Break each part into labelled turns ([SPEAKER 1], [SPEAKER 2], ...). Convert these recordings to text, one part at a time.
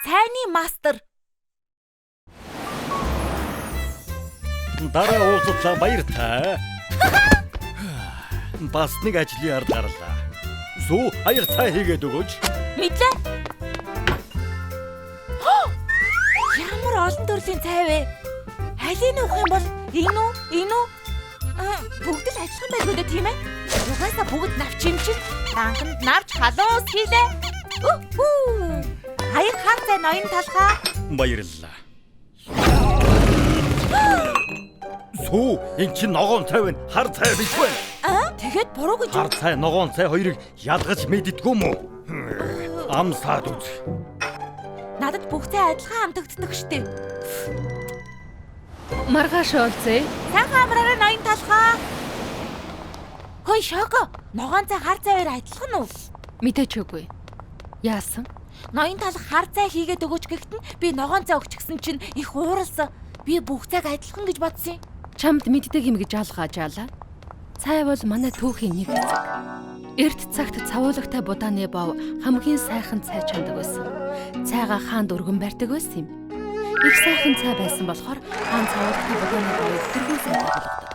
[SPEAKER 1] цайны мастер.
[SPEAKER 2] Дараа уулзлаа баяртай. Бас нэг ажлын ард гарлаа. Сүү аяр цай хийгээд өгөөч.
[SPEAKER 1] Мэдлээ. Ямар олон төрлийн цай вэ? Алийг уух юм бол энэ үү? Бүгд л ажиллах байлгүй дээ тийм ээ. Угаасаа бүгд навч юм чинь. Данханд навч халуус хийлээ. Аяр хар цай ноён талхаа.
[SPEAKER 2] Баярлалаа. Сүү энэ чинь ногоон цай вэ? Хар цай биш вэ?
[SPEAKER 1] Тэгэхэд буруу гэж.
[SPEAKER 2] Хар цай, ногоон цай хоёрыг ялгаж мэддэггүй мүү? Амсаад үз.
[SPEAKER 1] Надад бүх цай адилхан амтагддаг штеп.
[SPEAKER 3] Маргааш уулзъя.
[SPEAKER 1] Сайн хамраараа ноён талхаа. Хөөе Шоко, ногоон цай хар цай хоёр адилхан уу?
[SPEAKER 3] Мэдээч үгүй. Яасан?
[SPEAKER 1] Ноён талх хар цай хийгээд өгөөч гэхэд нь би ногоон цай өгч гисэн чинь их ууралсан. Би бүх цайг адилхан гэж бодсон юм.
[SPEAKER 3] Чамд мэддэг юм гэж алгаажаалаа. Цай бол манай түүхийн нэг хэсэг. Эрт цагт цавуулагтай будааны бов хамгийн сайхан цай чамдаг байсан. Цайгаа хаанд өргөн барьдаг байсан юм. Их сайхан цай байсан болохоор хаан цавуулагтай будааны бовыг тэргүүн сайтай болгодог.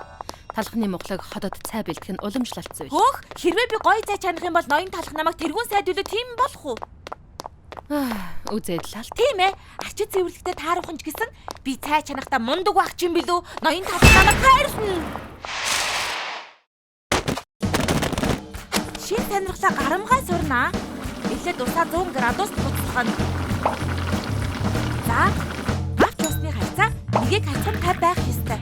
[SPEAKER 3] Талхны мухлаг ходод цай бэлтгэх нь уламжлалт зүйл.
[SPEAKER 1] Хөөх, хэрвээ би гоё цай чанах юм бол ноён талх намайг тэргүүн сайдуулаад тийм болох уу?
[SPEAKER 3] Үзээд л.
[SPEAKER 1] Тийм ээ. Арчид цэвэрлэгтээ таарахын ч гэсэн би цай чанахта мундаг байх юм билүү? Ноён талх намайг хайрлна. Шин сонирхлоо гарамгай сурнаа. Эхлээд усаа 100 градуст буцалгана. За, гавч усны харьцаа нэгийг хацхан 50 байх ёстой.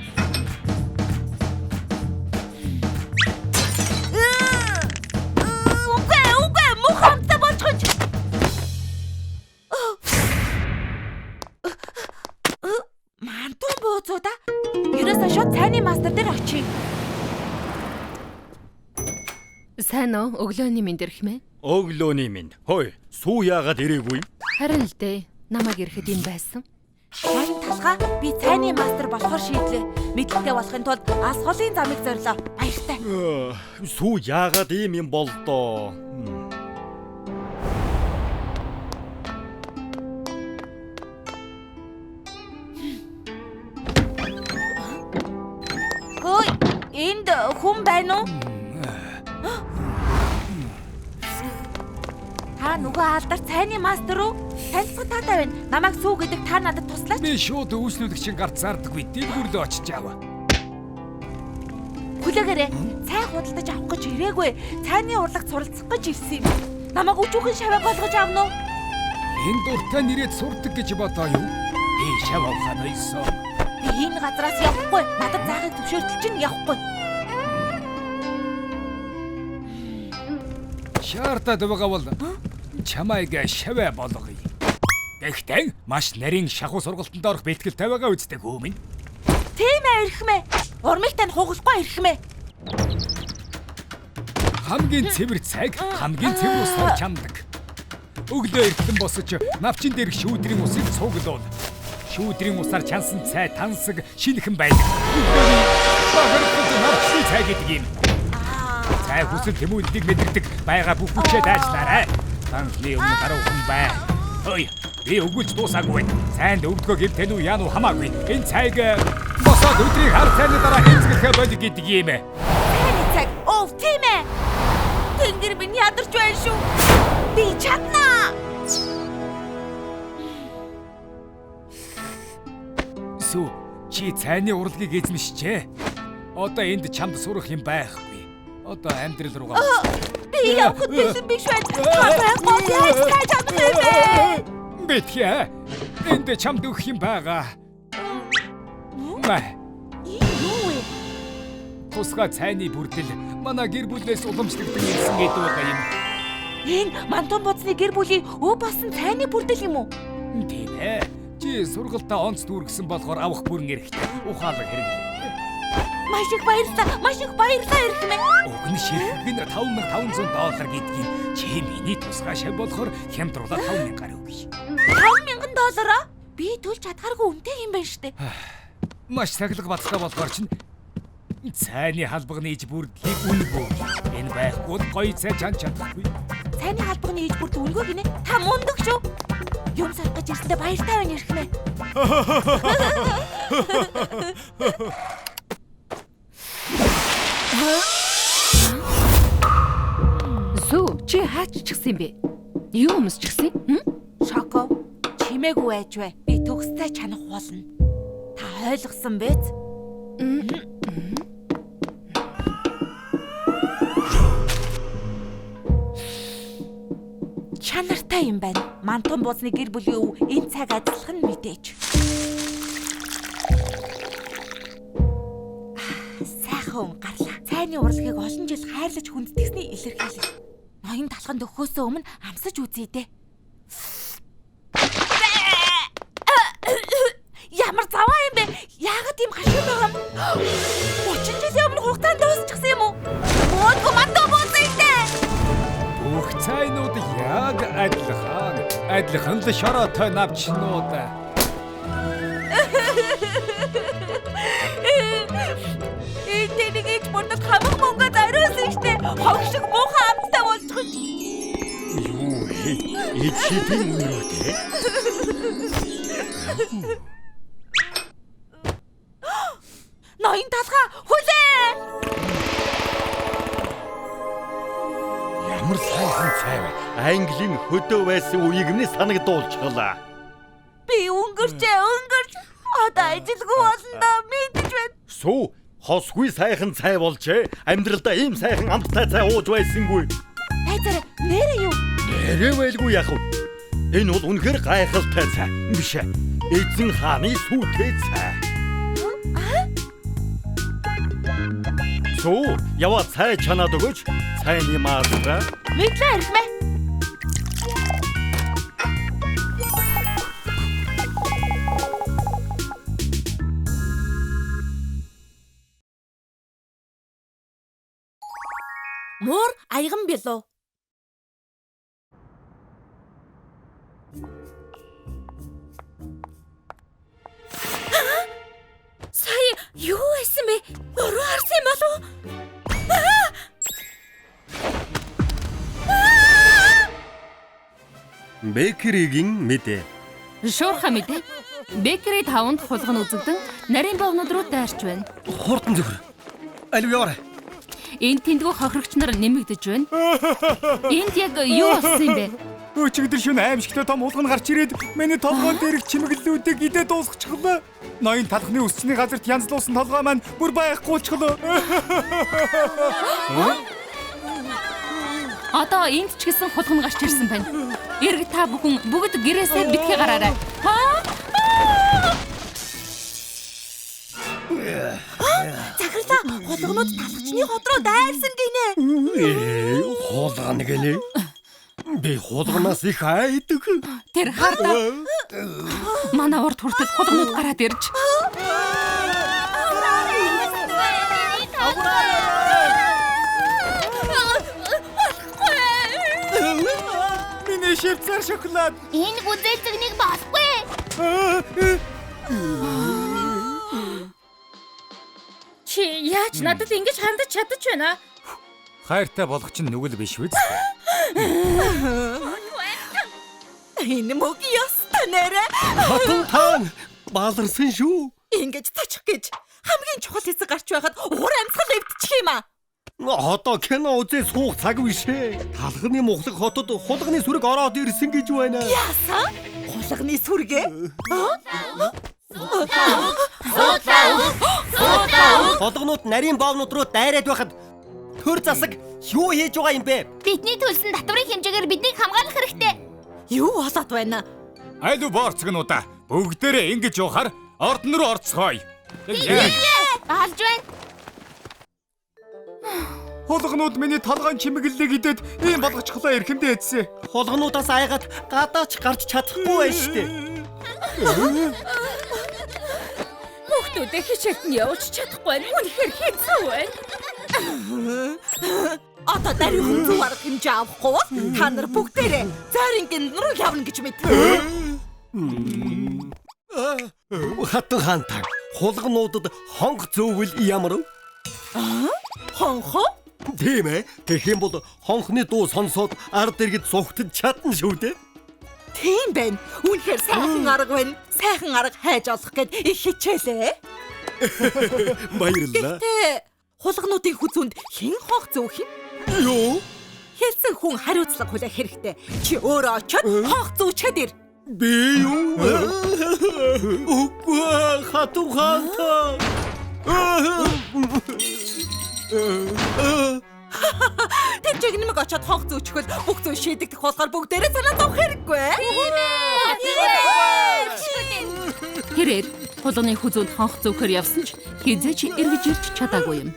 [SPEAKER 1] Үгүй, мөх хамтаа болчихж. Мантун бууцоо да. Ерөөсөө шууд цайны мастер дээр очие.
[SPEAKER 3] Сайн уу? Өглөөний минь дэрхмэ?
[SPEAKER 2] Өглөөний минь. Хөөе, сүү яагаад ирээгүй?
[SPEAKER 3] Харин л дээ. Намайг ирэхэд юм байсан.
[SPEAKER 1] Ноён талхаа би цайны мастер болохоор шийдлээ. Мэдлэгтэй болохын тулд алс холын замыг зорилоо. Баяртай.
[SPEAKER 2] Сүү яагаад ийм юм бол доо?
[SPEAKER 1] Хөөе, энд хүн байна уу? Та нөгөө алдар цайны мастер уу? Танилцах таатай байна. Намайг сүү гэдэг та надад туслаач.
[SPEAKER 4] Би шууд үйлчлүүлэгчийн гарт зардаггүй. Дэлгүүрлөө очиж аваа.
[SPEAKER 1] Хүлээгээрээ цай худалдаж авах гэж ирээгүй. Цайны урлагт суралцах гэж ирсэн юм. Намайг өчүүхэн шаваа болгож авна уу?
[SPEAKER 4] Энэ дуртай нэрээд сурдаг гэж бодоо юу? Би шав авахаа байсан.
[SPEAKER 1] Би энэ газраас явахгүй. Надад заахыг зөвшөөртөл чинь явахгүй.
[SPEAKER 4] Шаардаад байгаа бол чамайг шаваа болгоё. Гэхдээ маш нарийн шахуу сургалтанд орох бэлтгэл тавиагаа үздэг хөөмин.
[SPEAKER 1] Тийм ээ эрхмээ. Урмыг тань хугалахгүй эрхмээ.
[SPEAKER 4] Хамгийн цэвэр цайг хамгийн цэвэр усаар чамдаг. Өглөө эртлэн босож навчин дээрх шүүдрийн усыг цуглуул. Шүүдрийн усаар чансан цай тансаг шинэхэн байдаг. Навчны цай гэдэг юм. Цай хүсэл тэмүүллийг мэдэрдэг байгаа бүх хүчээ даачлаарай. Танхны өмнө гаруухан бай. Ой, би өгүүлж дуусаагүй. Цайнд өвдгөө гэмтэн үү яа нү хамаагүй. Энэ цайг босоод өдрийн хар цайны дараа хэмзгэх болиг гэдэг юм.
[SPEAKER 1] Цайны цайг. Тийм ээ. Тэнгэр минь ядарч байна шүү. Би чаднаа.
[SPEAKER 4] Сүү, чи цайны урлагийг эзэмшчээ. Одоо энд чамд сурах юм байхгүй. Одоо амьдрал руугаа.
[SPEAKER 1] Би явахд бэлэн биш байна. Та яаж чадах юм бэ?
[SPEAKER 4] Бэтгий. Энд чамд өгөх юм байгаа. Маа.
[SPEAKER 1] Юу вэ?
[SPEAKER 4] Тусгай цайны бүрдэл манай гэр бүлээс уламжлагдсан ирсэн гэдэг байгаа юм.
[SPEAKER 1] Энэ мантун боцны гэр бүлийн өв болсон цайны бүрдэл юм уу?
[SPEAKER 4] Тийм ээ. Чи сургалтаа онц дүүргэсэн болохоор авах бүрэн эрэхтэй. Ухаалаг хэрэглээ.
[SPEAKER 1] Маш их баярлалаа эрхмээ.
[SPEAKER 4] Уг нь ширхэг нь $5,500 гэдгийг чи миний тусгай шав болохоор хямдруулаад $5,000 өгье.
[SPEAKER 1] $5,000? Би төлж чадхааргүй үнэтэй юм байна штэ.
[SPEAKER 4] Маш сахилга баталгаа болохоор чинь цайны халбагны иж бүрдлийг үнэгүй. Энэ байхгүй гоё цай чан чадахгүй.
[SPEAKER 1] Цайны халбагны иж бүрд үнэгүй гинэ. Та мундаг шүү. юм сарах гэж ирсэндээ баяртай байна ярихнэ.
[SPEAKER 3] Зүү, чи хаач чигсэн бэ? Юу өмсч гисэн?
[SPEAKER 1] Шоко, чимээгүй байж бай. Би төгстэй чанах болно. Та ойлгосон биз? Чанартай юм байна. Мантун буусны гэр бүлийн өв энэ цаг ажиллах нь мэдээж. Сайхан гарлаа. Цайны урлагийг олон жил хайрлаж хүндэтгсний илэрхийлэл. Ноён талханд өгөхөөсөө өмнө амсаж үзье дээ. Ямар заваа юм бэ? Яагаад ийм хашиг байгаа юм? 30 жилийн өмнө хугацаанд дуусчихсан юм уу? Модгүй мандаа босоо.
[SPEAKER 4] Бүх цайнууд яг адилхан л шороотой навчнууд.
[SPEAKER 1] Энийг ич бүрдэх хамаг мөнгө даруусан штэ. Хог шиг муухай амттай болчихсон.
[SPEAKER 2] Юу эцэдийн үнэр үү?
[SPEAKER 1] Ноён талхаа хүлээ.
[SPEAKER 2] Ямар сайхан цай вэ? Английн хөдөө байсан үеиг минь санагдуулчихлаа.
[SPEAKER 1] Би өнгөрч. Одоо ажилгүй болно да мэдэж байна.
[SPEAKER 2] Сүү, хосгүй сайхан цай болжээ. Амьдралдаа ийм сайхан амттай цай ууж байсангүй.
[SPEAKER 1] Хайзар нэрээ юу?
[SPEAKER 2] Нэрээ байлгүй яах вэ? Энэ бол үнэхээр гайхалтай цай. Биш ээ. Эзэн хааны сүйтэй цай. Сүү, яваа цай чанаад өгөөч. Цайны маасра.
[SPEAKER 1] Мэдлээ ирмэ. Мөр аяган билүү? Сая юу байсан бэ? Өрөө харсан болов уу?
[SPEAKER 2] Бэкеригийн мэдээ.
[SPEAKER 3] Шуурхаа мэдээ. Бэкери 5-нд хулган үзэгдэн нарийн бовнууд руу дайрч байна.
[SPEAKER 2] Хурдан зөвхөр. Алив яваарай.
[SPEAKER 3] Энд тэндгүү хохирогч нар нэмэгдэж байна. Энд яг юу болсон юм бэ?
[SPEAKER 4] Өчигдөр шөнө аимшигтай том хулган гарч ирээд миний толгойн дээрх чимэглэлүүдийг идэ дуусгачихлаа. Ноён талхны өсчний газарт янзлуулсан толгой маань бүр байхгүйчихлөө.
[SPEAKER 3] Одоо энд ч гэсэн хулган гарч ирсэн байна. Эрг та бүхэн бүгд гэрээсээ битгий гараарай.
[SPEAKER 1] Захирлаа хулганууд талхчны хот руу дайрсан гинэ.
[SPEAKER 2] Хулган гэлээ. Би хулганаас их айдаг.
[SPEAKER 3] Тэр хардаа. Манай урд хүртэл хулганууд гараад ирж.
[SPEAKER 4] Миний шивцэр шоколад.
[SPEAKER 5] Энэ гүзэлцэгнийг болохгүй.
[SPEAKER 3] Чи яаж надад ингэж хандаж чадаж байна?
[SPEAKER 4] Хайртай болох чинь нүгэл биш үү?
[SPEAKER 1] Энэ мөг ястаа нэрэ.
[SPEAKER 2] Хатан таан бааларсан шүү.
[SPEAKER 1] Ингэж тачих гэж хамгийн чухал хэсэг гарч байхад уур амьсгал эвдчих юм аа.
[SPEAKER 2] Одоо кино үзээ суух цаг биш ээ. Талхны мухлаг хотод хулганы сүрэг ороод ирсэн гэж байна.
[SPEAKER 1] Яасан? Хулганы сүргээ?
[SPEAKER 2] Хулганууд нарийн боовнууд руу дайраад байхад төр засаг юу хийж байгаа юм бэ?
[SPEAKER 5] Бидний төлсөн татврын хэмжээгээр биднийг хамгаалах хэрэгтэй.
[SPEAKER 1] Юу болоод байна?
[SPEAKER 4] Аль борцгонуудаа бүгдээрээ ингэж явахаар ордон руу орцгоё.
[SPEAKER 5] Алж байна.
[SPEAKER 4] Хулганууд миний толгойн чимэглэлийг идээд ийм болгочихлоо эрхэмдээ эдсэн.
[SPEAKER 2] Хулгануудаас айгаад гадаач гарч чадахгүй байж штэ.
[SPEAKER 3] Хүүхдүүдээ хичээлд нь явуулж чадахгүй нь үнэхээр хэцүү байна.
[SPEAKER 1] Одоо дарийн хүнзүү арга хэмжээ авахгүй бол та нар бүгдээрээ зайрын гинд руу явна гэж мэдээ.
[SPEAKER 2] Хатан хаан та хулгануудад хонх зөөвөл ямар вэ?
[SPEAKER 1] Хонхо?
[SPEAKER 2] Тийм ээ. Тэгэх юм бол хонхны дуу сонсоод ард иргэд зүгтж чадна шүү дээ.
[SPEAKER 1] Тийм байна. Үнэхээр сайхан арга байна. Сайхан арга хайж олох гээд их хичээлээ.
[SPEAKER 2] Баярлалаа.
[SPEAKER 1] Тэ хулгнуудын хүзүүнд хэн хоох зөөх юм?
[SPEAKER 2] Юу?
[SPEAKER 1] Хэлсэн хүн хариуцлага хүлээх хэрэгтэй. Чи өөрөө очиод хоох зүүчээд ир.
[SPEAKER 2] Би юу? Үгүй хатуухаа.
[SPEAKER 1] Тэр чиг нэмэг очиод хоох зүүчгөл бүх зүйл шийдэгдэх болохоор бүгдээрээ санаа зовох хэрэггүй.
[SPEAKER 3] Тэрээр хулганы хүзүүнд хонх зөөхөр явсан ч хизээч эргэж ирч чадаагүй юм.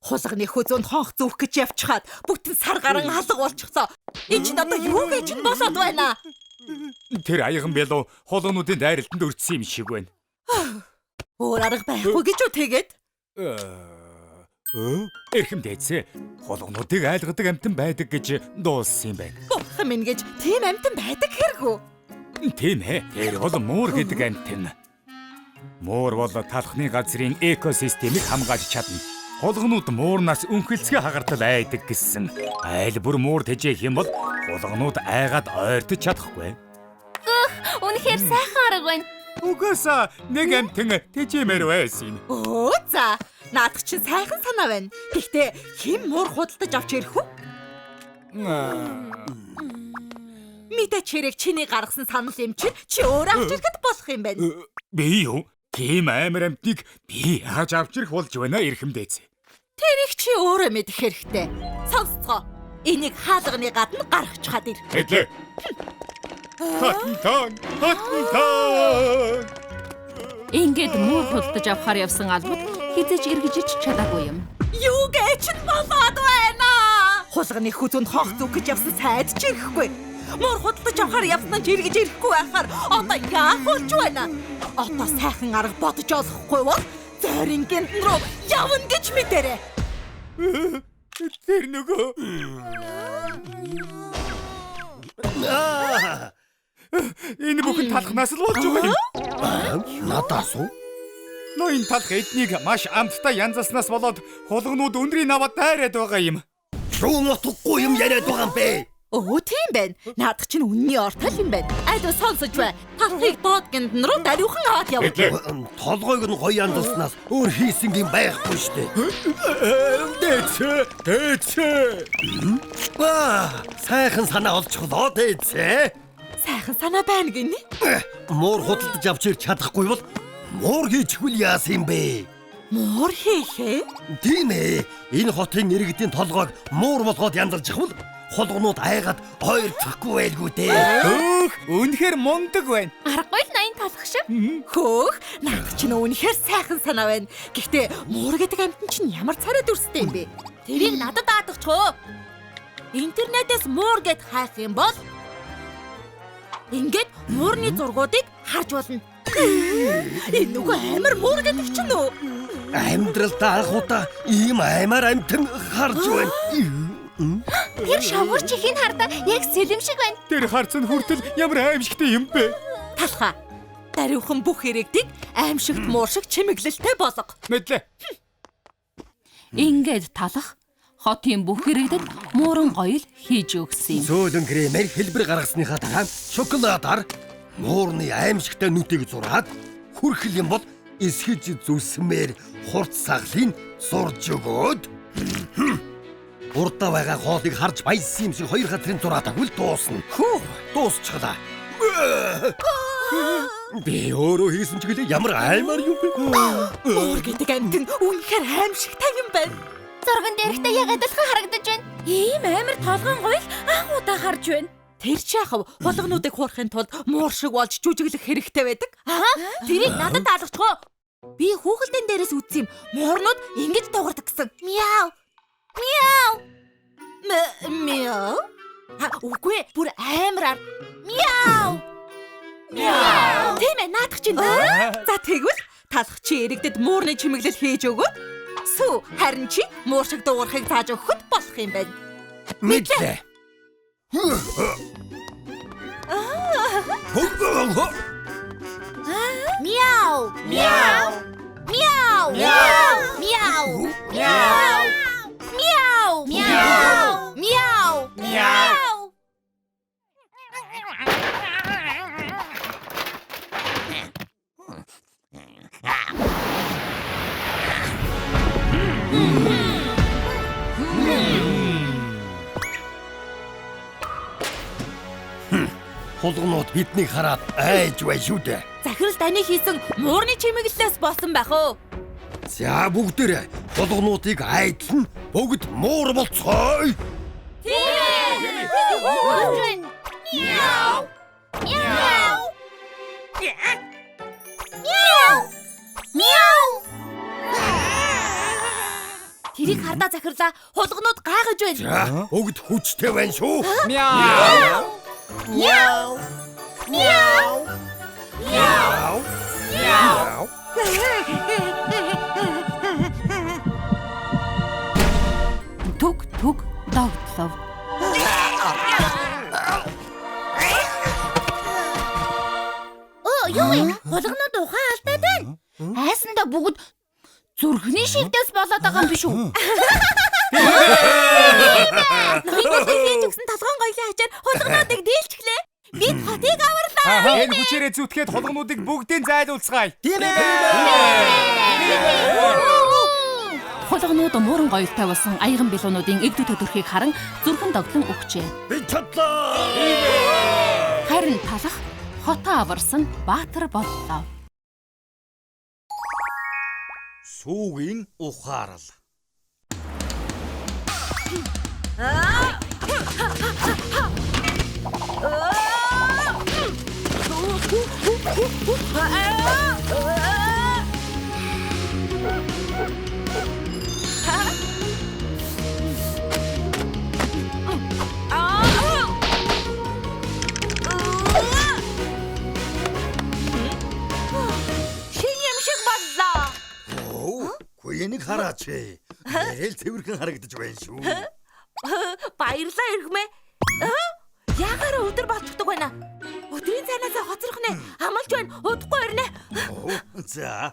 [SPEAKER 1] Хулганы хүзүүнд хонх зүүх гэж явчихад бүтэн сар гарan алга болчихсоо. Энд чинь одоо юу гэж нь болоод байна?
[SPEAKER 4] Тэр аяган бэлүү хулгнуудын дайралтанд өртсөн юм шиг байна.
[SPEAKER 1] Өөр арга байхгүй гэж үү тэгээд?
[SPEAKER 4] Эрхэм дээдсэ хулгнуудыг айлгадаг амтан байдаг гэж дууссан юм байна.
[SPEAKER 1] Бурхан минь гэж тийм амтан байдаг хэрэггүй.
[SPEAKER 4] Тийм ээ. Тэр бол муур гэдэг амтан. Муур бол талхны газрын экосистемийг хамгаалж чадна. Хулгнууд муурнаас өнхөлцгөө хагартал айдаг гэсэн. Айл бүр муур тэжээх юм бол хулгнууд айгаад ойртож чадахгүй.
[SPEAKER 5] Үнэхээр сайхан арга байна.
[SPEAKER 4] Угаасаа нэг амтан тэжээмээр байсан юм.
[SPEAKER 1] Оо за. Наадах чинь сайхан санаа байна. Гэхдээ хэн муур худалдаж авч ирэх вэ? Мэдээч хэрэг чиний гаргасан санал юм чи өөрөө авч ирэхэд болох юм байна.
[SPEAKER 4] Би юу? Тийм амар амтныг би яаж авч ирэх болж байна эрхэм дээдсэ.
[SPEAKER 1] Тэр их чи өөрөө мэдэх хэрэгтэй. Сонсцгоо. Энийг хаалганы гадна гаргаж чад ир.
[SPEAKER 4] Хэдлээ. Хатан.
[SPEAKER 3] Ингээд муур худалдаж авахар явсан албад хизээч эргэж ич чадаагүй юм.
[SPEAKER 1] Юу гэж нь болоод байна? Хулганы хүзүүнд хонх зүүх гэж явсан сайд ч ирэхгүй. Муур худалдаж авахар явсан ч эргэж ирэхгүй байхаар одоо яах болж байна? Одоо сайхан арга бодож олохгүй бол зойрын гэнтэн рүү явна гэж мэдэрэ.
[SPEAKER 4] Тэр нөгөө энэ бүхэн талхнаас л болж байгаа юм.
[SPEAKER 2] Надаас уу?
[SPEAKER 4] Ноён талх эднийг маш амттай янзалснаас болоод хулгнууд өндрийн аваад дайраад байгаа юм.
[SPEAKER 2] Шуун утгагүй юм яриад байгаа юм бэ?
[SPEAKER 1] Оо тийм байна. Наадах чинь үнний ортол юм байна. Айдуу сонсож бай. Талхыг доод гэнтэн рүү дариухан аваад яв.
[SPEAKER 2] Толгойг нь гоё янзалснаас өөр хийсэн юм байхгүй штэ. Дээдсэ. Сайхан санаа олчихлоо дээдсэ.
[SPEAKER 1] Сайхан санаа байна гинэ.
[SPEAKER 2] Муур худалдаж авч ирч чадахгүй бол муур хийчихвэл яасан юм бэ?
[SPEAKER 1] Муур хийхээ?
[SPEAKER 2] Тийм ээ. Энэ хотын иргэдийн толгойг муур болгоод янзалж явах бол хулгнууд айгаад ойртохгүй байлгүй дээ.
[SPEAKER 4] Хөөх, үнэхээр мундаг байна.
[SPEAKER 5] Аргагүй л 80 талах шиг.
[SPEAKER 1] Хөөх, наадах чинь үнэхээр сайхан санаа байна. Гэхдээ муур гэдэг амтан чинь ямар царай дүрстэй юм бэ? Тэрийг надад даадагчгүй. Интернетээс муур гэд хайх юм бол ингээд муурны зургуудыг харж болно. Энэ нөгөө амар муур гэдэг чинь үү?
[SPEAKER 2] Амьдралдаа анхудаа ийм аймаар амтан харж байна.
[SPEAKER 5] Тэр шавгуур чихийг хардаа яг сэлэм шиг байна.
[SPEAKER 4] Тэр харцсан хүртэл ямар аимшигтай юм бэ?
[SPEAKER 1] Талхаа. Дариухан бүх иргэдийг аимшигт муур шиг чимэглэлтэй болго.
[SPEAKER 4] Мэдлээ.
[SPEAKER 3] Ингээд талах хотын бүх иргэдэд мууран гоёл хийж өгсөн юм.
[SPEAKER 2] Зөөлөн кремээр хэлбэр гаргасныхаа дараа шоколадаар муурны аимшигтай нүдийг зураад хүрхэл юм бол эсгэж зүсмээр хурц саглыг зурж өгөөд урдаа байгаа хоолыг харж баясан юм шиг хоёр хатрын зураад агвал дуусна. Хөө, дуусчихлаа. Би өөрөө хийсэн ч гэлээ ямар аймаар юм бэ?
[SPEAKER 1] Муур гэдэг амтан үнэхээр аимшигтай юм байна.
[SPEAKER 5] Зурган дээрхтээ яг адилхан харагдаж байна.
[SPEAKER 1] Ийм амар толгоон гоёл анх удаа харж байна. Тэр ч яхав хулгнуудыг хуурахын тулд муур шиг болж жүжиглэх хэрэгтэй байдаг.
[SPEAKER 5] Тэрийг надад даалгачгүй.
[SPEAKER 1] Би хүүхэлдэйн дээрээс үзсэн юм. Муурнууд ингэж дуурдаг гэсэн.
[SPEAKER 5] Мяу. Мяу.
[SPEAKER 1] Мяу. Үгүй бүр амараар.
[SPEAKER 5] Мяу.
[SPEAKER 1] Мяу. Тийм ээ наадах чинь. За тэгвэл талах чи иргэдэд муурны чимэглэл хийж өгөөд сүү харин чи муур шиг дуурахыг зааж өгөхөд болох юм байна.
[SPEAKER 2] Мэдлээ.
[SPEAKER 5] Мяу. Мяу. Мяу. Мяу. Мяу. Мяу. Мяу. Мяу. Мяу. Мяу.
[SPEAKER 2] Хулгунууд биднийг хараад айж бай шүү дээ.
[SPEAKER 1] Захирал таны хийсэн муурны чимэглэлээс болсон байх уу?
[SPEAKER 2] За бүгдээрээ хулгунуудыг айдлан бүгд муур болцгоё.
[SPEAKER 5] Мяу.
[SPEAKER 1] Тэрийг хардаа захирлаа. Хулгунууд гайхаж байна.
[SPEAKER 2] За бүгд хүчтэй байна шүү.
[SPEAKER 5] Мяу.
[SPEAKER 3] Түг догтлов.
[SPEAKER 1] Юу вэ? Хулгунууд ухаан алдаад байна. Айсандаа бүгд зүрхний шивдээс болоод байгаа юм биш үү? Ноён хийж өгсөн толгойн гоёлын ачаар хулгунуудыг дийлчихлээ. Бид хотыг аварлаа.
[SPEAKER 4] Энэ хүчээрээ зүтгээд хулгунуудыг бүгдийг зайлуулцгаая.
[SPEAKER 3] Хулгунууд мууран гоёлтой болсон аяган билуунуудын эгдүү төдөрхийг харан зүрхэн догтлон өгчээ.
[SPEAKER 2] Би чадлаа.
[SPEAKER 3] Харин талах хотоо аварсан баатар боллоо.
[SPEAKER 2] Сүүгийн ухаарал. Энийг хараач. Нэрэл цэвэрхэн харагдаж байна шүү.
[SPEAKER 1] Баярлаа иргмээ. Яагаад өдөр болчихдог байна? Өдрийн цайнаас хоцрох нэ. Амлж байна. Удахгүй ирнэ.
[SPEAKER 2] За.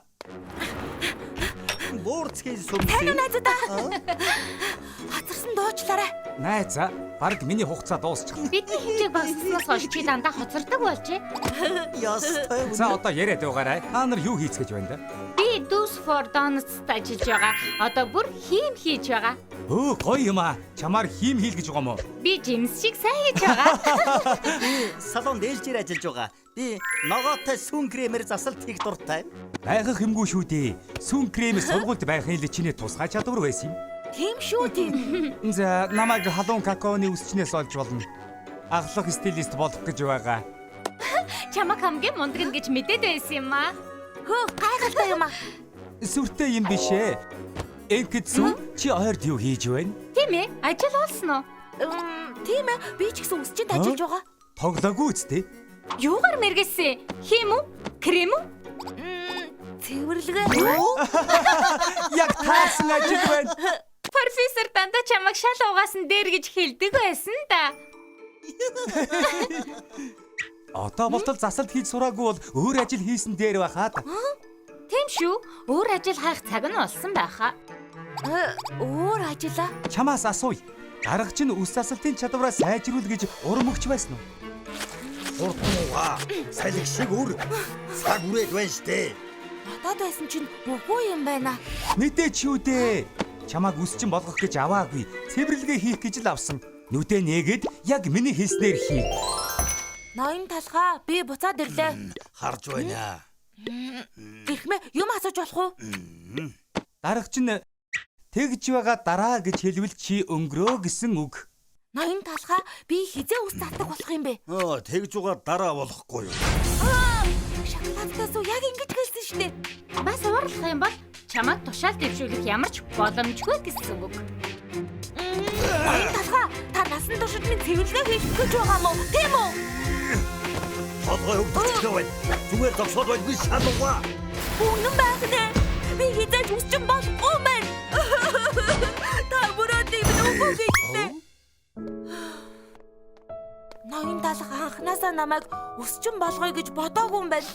[SPEAKER 2] Борцгийн сүм.
[SPEAKER 1] Тань найзуудаа. Хоцорсон дуучлаарай.
[SPEAKER 4] Найзаа, баг миний хугацаа дуусчихлаа.
[SPEAKER 5] Бидний хэмжээг багасгаснаас хойш чи дандаа хоцордог болжээ.
[SPEAKER 2] Ястай.
[SPEAKER 4] За одоо яриад байгаарай. Та нар юу хийцгэж байна да?
[SPEAKER 5] Би Dos for Donuts ажиллаж байгаа. Одоо бүр хийм хийж байгаа.
[SPEAKER 4] Өө гоё юм аа. Чамаар хийм хийл гэж байгаа юм уу?
[SPEAKER 5] Би Джеймс шиг сайн хийж байгаа.
[SPEAKER 6] Салон дээлжээр ажиллаж байгаа. Би ногоотой сүн кремээр засалт хийх дуртай.
[SPEAKER 4] Байхах юмгүй шүү дээ. Сүн кремээр сургуульд байхын л чиний тусгай чадвар байсан юм.
[SPEAKER 1] Тийм шүү тийм.
[SPEAKER 4] За намайг халуун какаоны үсчнээс олж болно. Аглах стилист болох гэж байгаа.
[SPEAKER 5] Чамаг хамгийн мундаг нь гэж мэдээд байсан юм аа.
[SPEAKER 1] Хөө гайхалтай юм аа.
[SPEAKER 4] Сүртэй юм биш ээ. Энгэд сүн чи ойрд юу хийж байна?
[SPEAKER 5] Тийм ээ, ажил олсон уу?
[SPEAKER 1] Тийм ээ. Би ч гэсэн үсчинд ажиллаж байгаа.
[SPEAKER 4] Тоглоогүй үстэй.
[SPEAKER 5] Юугаар мэргэсэн? Хийм үү? Крем үү?
[SPEAKER 1] Цэвэрлэгээ.
[SPEAKER 4] Яг таарсан ажил байна.
[SPEAKER 5] Профессор дандаа чамаг шал угаасан дээр гэж хэлдэг байсан да.
[SPEAKER 4] Одоо болтол засалт хийж сураагүй бол өөр ажил хийсэн дээр байхаа.
[SPEAKER 5] Тийм шүү. Өөр ажил хайх цаг нь болсон байхаа.
[SPEAKER 1] Өөр ажиллаа.
[SPEAKER 4] Чамаас асууя. Дарга чинь үс засалтын чадвараа сайжруул гэж урам өгч байсан уу?
[SPEAKER 2] Хурднууга. Салхи шиг өөр. Цаг үрээд байна штэ.
[SPEAKER 1] Бодоод байсан чинь үгүй юм байна.
[SPEAKER 4] Мэдээч юу дээ. Чамааг үсчин болгох гэж аваагүй. Цэвэрлэгээ хийх гэж л авсан. Нүдэ нээгээд яг миний хийснээр хий.
[SPEAKER 1] Ноён талхаа би буцаад ирлээ.
[SPEAKER 2] Харж байна.
[SPEAKER 1] Ирхмээ юм асууж болох уу?
[SPEAKER 4] Дарга чинь тэгж байгаа дараа гэж хэлвэл чи өнгөрөө гэсэн үг.
[SPEAKER 1] Ноён талхаа би хизээ ус татдаг болох юм бэ?
[SPEAKER 2] Тэгж угаар дараа болохгүй юу?
[SPEAKER 1] Шоколадтаас уу яг ингэж хэлсэн шүү дээ.
[SPEAKER 5] Бас уурлах юм бол чамайг тушаал дэвшүүлэх ямар ч боломжгүй гэсэн үг.
[SPEAKER 1] Ноён талхаа та насан туршид минь цэвэрлэгээ хийх гэж байгаа мó? Тийм үү?
[SPEAKER 2] Толгой өвдөлтөө байна. Зүгээр зогсоод байдгүй шалгаа.
[SPEAKER 1] Үнэн байх нэ. Би хизээж үсчин болохгүй байна. Та бүрээд юм үгүй гэжтэй. Ноён талхаа анханасаа намайг үсчин болгоё гэж бодоогүй юм байна.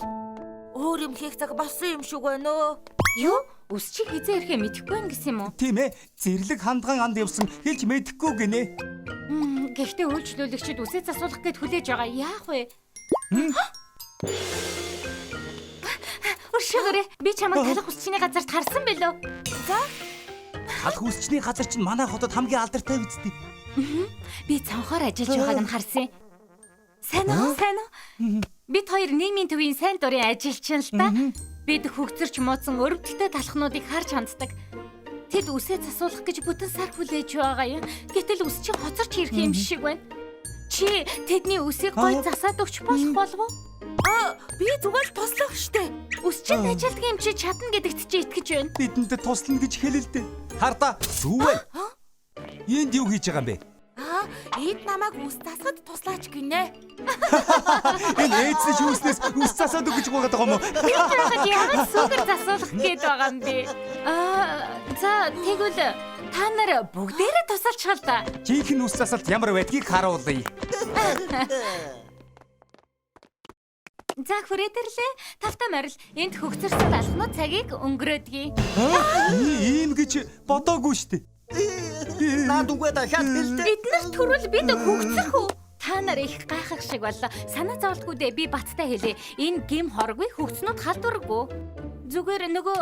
[SPEAKER 1] Өөр юм хийх цаг болсон юм шиг байна өө.
[SPEAKER 5] Юу? Үс чи хизээ ирэхээ мэдэхгүй байх гэсэн юм уу?
[SPEAKER 4] Тийм ээ. Зэрлэг хандган анд явсан хэлж мэдэхгүй гинэ.
[SPEAKER 5] Гэхдээ үйлчлүүлэгчид үсээ засуулах гэд хүлээж байгаа. Яах вэ? Уршигээрээ би чамайг талах үсчний газарт харсан бэлөө.
[SPEAKER 1] За
[SPEAKER 4] Талх үсчний газар чинь манай хотод хамгийн алдартай үстэй.
[SPEAKER 5] Би цонхоор ажиллаж байгааг нь харсан. Сайн уу? Сайн уу? Бид хоёр нийгмийн төвийн сайн дурын ажилчин л та. Бид хөгцөрч муудсан өрөвдөлтөй талхнуудыг харж ханддаг. Тэд үсээ засуулах гэж бүтэн сар хүлээж байгаа юм. Гэтэл үс чинь хоцорч ирэх юм шиг байна. Чи тэдний үсийг гой засаад өгч болох болов уу?
[SPEAKER 1] Би зүгээр л туслах штэ.
[SPEAKER 5] Үс чинь ажилтг юм чи чадна гэдэгт чи итгэж байна.
[SPEAKER 7] Бидэнд туслана гэж хэлээ л дээ. Харда сүүвэ. Энд юу хийж байгаа юм бэ?
[SPEAKER 1] Эд намайг үс засахад туслаач гинэ.
[SPEAKER 7] Энэ эцэс шүүснээс үс засаад өгч байгаа юм уу?
[SPEAKER 5] Би байхад яагаад сүүгээр засуулах гээд байгаа юм бэ? За тэгвэл та нар бүгдээрээ тусалчихал та.
[SPEAKER 7] Жинхэнэ үс засалт ямар байдгийг харуулъя.
[SPEAKER 5] За хүрээтэрлээ. Тавтай морил энд хөгцөрсөн алхнууд цагийг өнгөрөөдгий.
[SPEAKER 7] Ийм гэж бодоогүй штэ.
[SPEAKER 6] Наад үгүй дахиад бэлдээ.
[SPEAKER 5] Эднэр төрөл бид хөгцөх үү? Та нар их гайхах шиг боллоо. Санаа зовлтгүй дээ би баттай хэлээ. Энэ гим хоргүй хөгцнүүд халдваргүй. Зүгээр нөгөө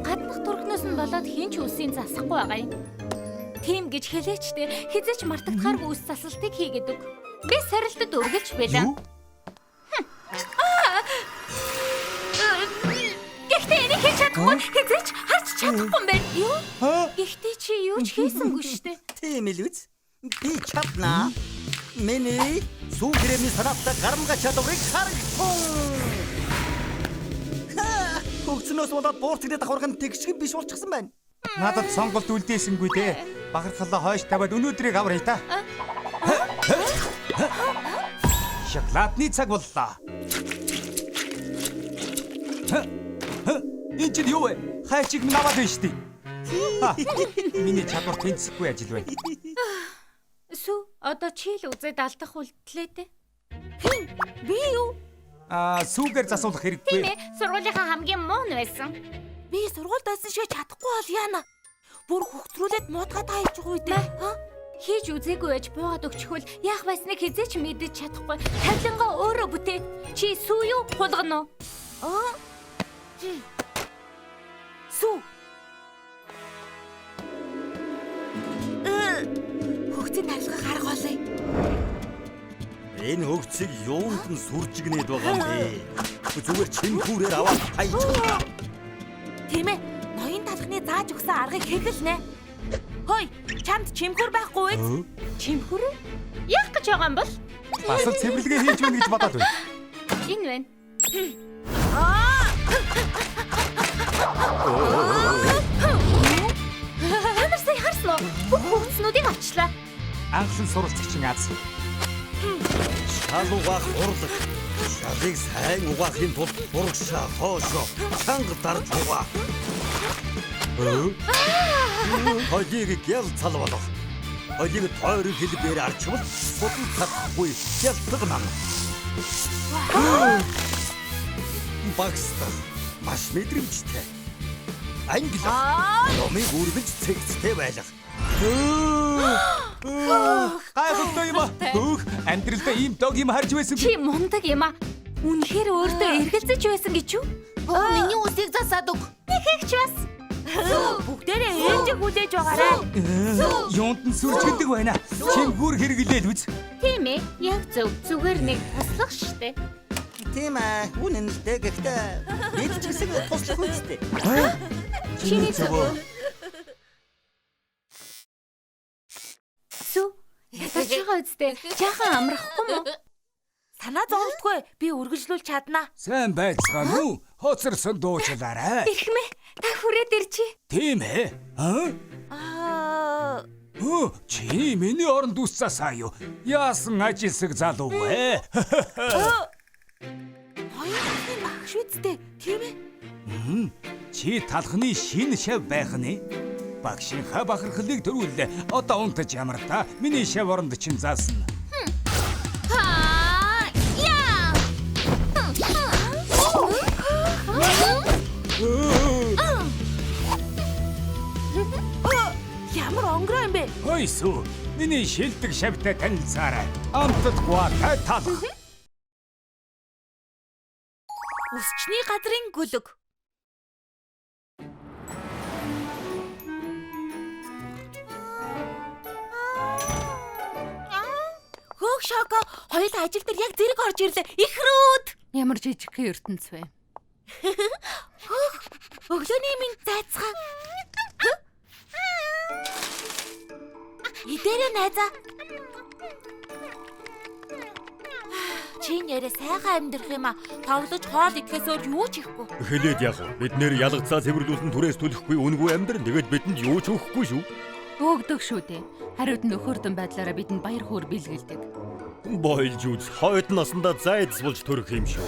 [SPEAKER 5] гаднах төрхнөөс нь болоод хинч үсийн засахгүй байгаа юм. Тийм гэж хэлээчтэй хизээч мартагдахааргүй үс засалтыг хийгээд өг. Би сорилтод үргэлж байлаа. Гэхдээ энийг хийж чадахгүй хизээч харж чадахгүй юм байна. Юу? Гэхдээ чи юу ч хийсэнгүй штэ.
[SPEAKER 6] Тийм л үз. Би чадна. Миний сүүн кремний санааттай гарамга чадварыг харагтун. Хөгцнөөс болоод буурцгдээ давхарган тэгшиг биш болчихсон байна.
[SPEAKER 7] Надад сонголт үлдээсэнгүй дээ. Бахархалаа хойш тавиад өнөөдрийг аврая та. Шоколадны цаг боллоо. Энд чинь юу вэ? Хайчиг минь аваад байна штий. Миний чадвар тэнцэхгүй ажил байна.
[SPEAKER 5] Сүү, одоо чи л үзээд алдах үлдлээ дээ.
[SPEAKER 1] Би юу?
[SPEAKER 7] Сүүгээр засуулах
[SPEAKER 5] Тийм
[SPEAKER 7] хэрэггүй.
[SPEAKER 5] ээ, сургуулийнхаа хамгийн муу нь байсан.
[SPEAKER 1] Би сургуульд байсан шиг чадахгүй бол яана. Бүр хөгцрүүлээд муудгаад хайж байгаа үү дээ.
[SPEAKER 5] Хийж үзээгүй байж буугаад өгчихвөл яах байсныг хизээч мэдэж чадахгүй. Тавлингаа өөрөө бүтээ. Чи сүү юу хулгана уу?
[SPEAKER 1] Сүү. Хөгцөний харилцааг харгуулъя.
[SPEAKER 6] Энэ хөгцийг юунд нь сүржигнээд байгаа юм бэ? Зүгээр чимхүүрээр аваад хайчих.
[SPEAKER 1] Тийм ээ. Ноён талхны зааж өгсөн аргыг хэвлэлнэ. Хөөе, чамд чимхүүр байхгүй үү?
[SPEAKER 5] Чимхүр? Яах гэж байгаа юм бол?
[SPEAKER 7] Бас л цэвэрлэгээ хийж өгнө гэж бодоод байна.
[SPEAKER 5] Энэ байна. Ямар сайн харсан уу? Бүх хөгцнүүдийг авчлаа.
[SPEAKER 7] Анхлан суралцагчин аз.
[SPEAKER 6] Шал угаах урлаг. Шалыг сайн угаахын тулд бургшаа хоошо чанга дарж угаа. Хойлыг гял цалвалах. Хойлыг тойрон хэлбээр арчвал судал татахгүй ялтаг нам. Багста маш мэдрэмжтэй. Англи. Номыг үргэлж цэгцтэй байлгах.
[SPEAKER 7] Гайхалтай юм аа. Амьдралдаа ийм дог юм харж байсан.
[SPEAKER 5] Чи мундаг юм аа. Үнэхээр өөртөө эргэлзэж байсан гэж юу?
[SPEAKER 1] Миний үсийг засаад өг.
[SPEAKER 5] Нэг хийгч бас.
[SPEAKER 1] Бүгдээрээ ээлжиг хүлээж байгаарай.
[SPEAKER 7] Юунд нь сүрчгэлдэг байна. Чимхүүр хэрэглээл үз.
[SPEAKER 5] Тийм ээ. Яг зөв. Зүгээр нэг туслах штэ.
[SPEAKER 6] Тийм ээ. Үнэн л дээ. Гэхдээ бид ч гэсэн туслах үстэй.
[SPEAKER 5] Чиний зөв. Сүү. Ятаж байгаа үстэй. Жаахан амрахгүй мó?
[SPEAKER 1] Санаа зовлтгүй. Би үргэлжлүүл чаднаа.
[SPEAKER 4] Сайн байцгаана уу? Хоцорсон дуучлаарай.
[SPEAKER 5] Ирхмээ. Та хүрээд ирчи.
[SPEAKER 4] Тийм ээ. Чи миний оронд үс засаа юу? Яасан ажилсаг залуу вэ?
[SPEAKER 1] Хоёр талхны багш үсттэй. Тийм ээ.
[SPEAKER 7] Чи талхны шин шав байх нь. Багшийнхаа бахархлыг төрүүлээ. Одоо унтаж ямар та миний шав оронд чинь заасна.
[SPEAKER 1] Ямар онгороо юм бэ?
[SPEAKER 4] Хойсоо, миний шилдэг шавьтай танилцаарай. Амтдаггүй талх.
[SPEAKER 1] Үсчний газрын гөлөг. Хөөх Шоко, хоёулаа ажил дээр яг зэрэг орж ирлээ. Ихрүүд.
[SPEAKER 3] Ямар жижигхэн ертөнц вэ?
[SPEAKER 1] Өглөөний минь зайцхан. Идэрэ найзаа. Чи нэрээ сайхан амьдрах юм а. Тоглож хоол идэхээс өөр юу ч хийхгүй.
[SPEAKER 2] Хэлээд яг бид нэр ялгцаа цэвэрлүүлсэн түрээс төлөхгүй үнгүй амьдран тэгээд бидэнд юу ч өгөхгүй шүү.
[SPEAKER 3] Өөгдөг шүү дээ. Хариуд нь нөхөрдөн байдлаараа бидэнд баяр хөөр бэлгэлдэг.
[SPEAKER 2] Бойлж үз хойд насандаа зайдс болж төрөх юм шүү.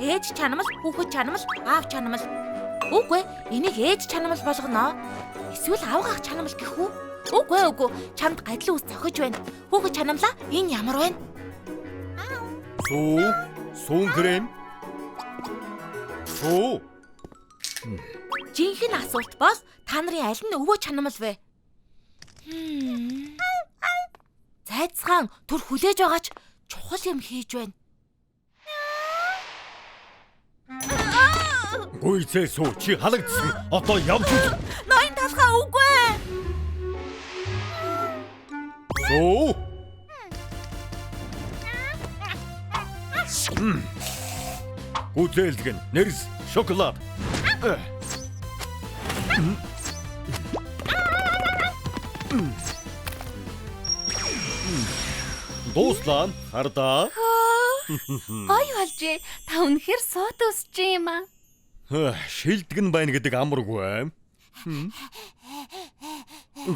[SPEAKER 1] Ээж чанамал, хүүхэд чанамал, аав чанамал. Үгүй, энийг ээж чанамал болгоно. Эсвэл аавгах чанамал гэх үү? Үгүй, чамд гадлын ус зохиж байна. Хүүхэд чанамлаа, энэ ямар байна?
[SPEAKER 2] Суун крем.
[SPEAKER 1] Жинхэнэ асуулт бол та нарын аль нь өвөө чанамал вэ? Зайцхан түр хүлээж байгаач чухал юм хийж байна.
[SPEAKER 2] Гүйцээ суу чи халагдсан. Одоо явж үз.
[SPEAKER 1] Ноён талхаа үгүй.
[SPEAKER 2] Суу. Гүзэлгэн нэрс шоколад. Дуслаа хардаа.
[SPEAKER 3] Гой болжээ. Та үнэхээр сууд өсч юм аа.
[SPEAKER 2] Шилдэгэн байна гэдэг амаргүй.